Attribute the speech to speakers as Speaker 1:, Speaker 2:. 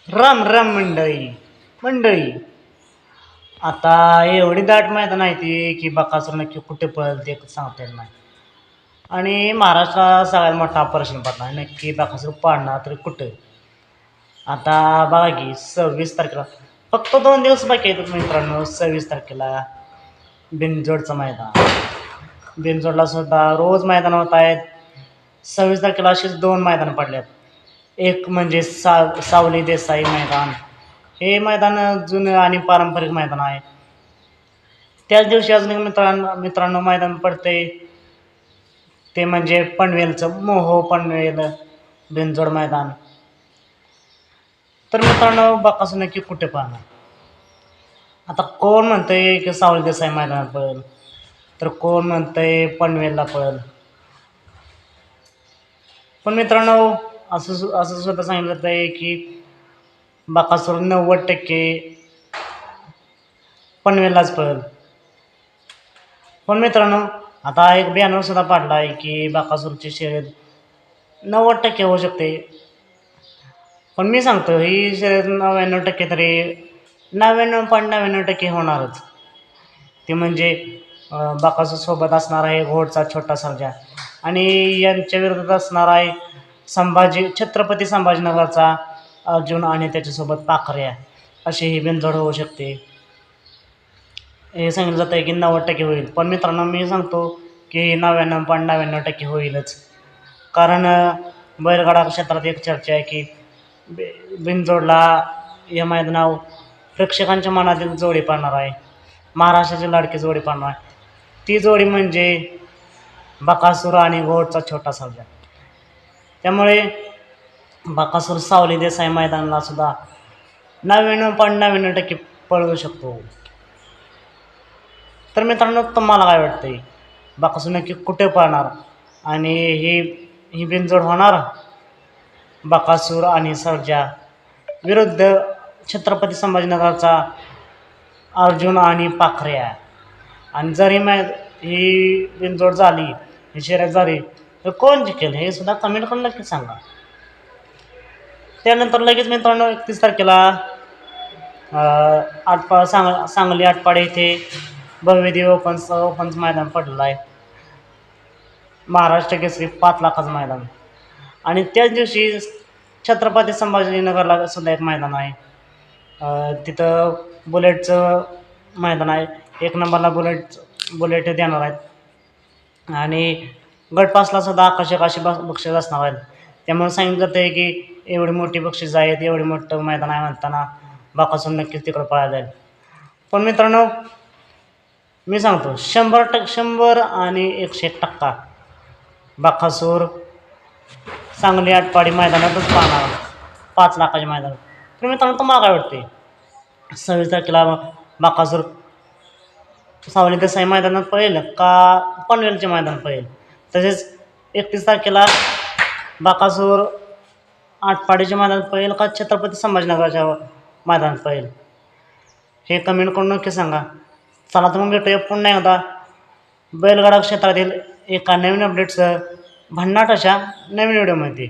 Speaker 1: राम राम मंडळी मंडळी. आता एवढी दाट मैदान आहे ती की बकासूर नक्की कुठे पळेल ते सांगता येत नाही. आणि महाराष्ट्रात सगळ्यात मोठा प्रश्न पडला नक्की बकासूर पाडणार तरी कुठं. आता बघा की 26 तारखेला फक्त 2 दिवस बाकी आहेत मित्रांनो. 26 तारखेला बिनजोडचं मैदान. बिनजोडला सुद्धा रोज मैदान होत आहेत. 26 तारखेला अशीच 2 मैदान पडल्यात. एक म्हणजे सावली देसाई मैदान. हे मैदान जुनं आणि पारंपरिक मैदान आहे. त्याच दिवशी अजून एक मित्रांनो मैदान पडते ते म्हणजे पनवेलचं मोहो पनवेल बिनजोड मैदान. तर मित्रांनो बकासूर नक्की कुठे पाहणार. आता कोण म्हणतंय की सावली देसाई मैदानात पळेल, तर कोण म्हणतंय पनवेलला पळेल. पण मित्रांनो असं सुद्धा सांगितलं जात आहे की बकासूर 90% पनवेललाच पळेल. पण मित्रांनो आता एक बॅनर सुद्धा पाडला आहे की बकासूरची शर्यत 90% होऊ शकते. पण मी सांगतो ही शर्यत 99% तरी 99.99% होणारच. ते म्हणजे बकासूर सोबत असणार आहे घोडचा छोटा सर्जा आणि यांच्या विरोधात असणार आहे छत्रपती संभाजीनगरचा अर्जुन आणि त्याच्यासोबत पाखऱ्या. अशी ही बिनजोड होऊ शकते. हे सांगितलं जातं आहे की 90% होईल. पण मित्रांनो मी सांगतो की 99.99% होईलच. कारण बैलगाडा क्षेत्रात एक चर्चा आहे की बिनजोडला या मैदानावर प्रेक्षकांच्या मनातील जोडी पाडणार आहे. महाराष्ट्राची लाडकी जोडी पाडणार आहे. ती जोडी म्हणजे बकासूर आणि घोडचा छोटा सर्जा. त्यामुळे बकासूर सावली देसाई मैदानाला सुद्धा 99.99% पळवू शकतो. तर मित्रांनो तुम्हाला काय वाटतंय बकासूर नक्की कुठे पळणार आणि ही बिनजोड होणार बकासूर आणि सर्जा विरुद्ध छत्रपती संभाजीनगरचा अर्जुन आणि पाखऱ्या. आणि जर ही बिनजोड झाली, ही शर्यत झाली तर कोण जिंकेल हे सुद्धा कमेंट करून नक्की सांगा. त्यानंतर लगेच मित्रांनो 31 तारखेला सांगली आटपाडी येथे भव्यदेव ओपनचं मैदान पडलेलं आहे. महाराष्ट्र केसरी 5 लाखाचं मैदान. आणि त्याच दिवशी छत्रपती संभाजीनगरला सुद्धा एक मैदान आहे. तिथं बुलेटचं मैदान आहे. 1 नंबरला बुलेट देणार आहेत आणि गटपासला सुद्धा अशी बक्षीस असणार आहेत. त्यामुळे सांगितलं जातं आहे की एवढी मोठी बक्षीस आहेत, एवढी मोठं मैदान आहे म्हणताना बकासूर नक्कीच तिकडं पळायला जाईल. पण मित्रांनो मी सांगतो 100% आणि 101% बकासूर सांगली आटपाडी मैदानातच पाहणार 5 लाखाचे मैदान. तर मित्रांनो तुम्हाला काय वाटते 26 तारखेला बकासूर सावली देसाई मैदानात पळेल का पनवेलचे मैदान पळेल. तसेच 31 तारखेला बकासूर आटपाडीच्या मैदानात पळेल का छत्रपती संभाजीनगरच्या मैदानात पळेल हे कमेंट करून नक्की सांगा. चला तर मग भेटूया पुन्हा एकदा बैलगाडा क्षेत्रातील एका नवीन अपडेट्ससह भन्नाट अशा नवीन व्हिडिओमध्ये.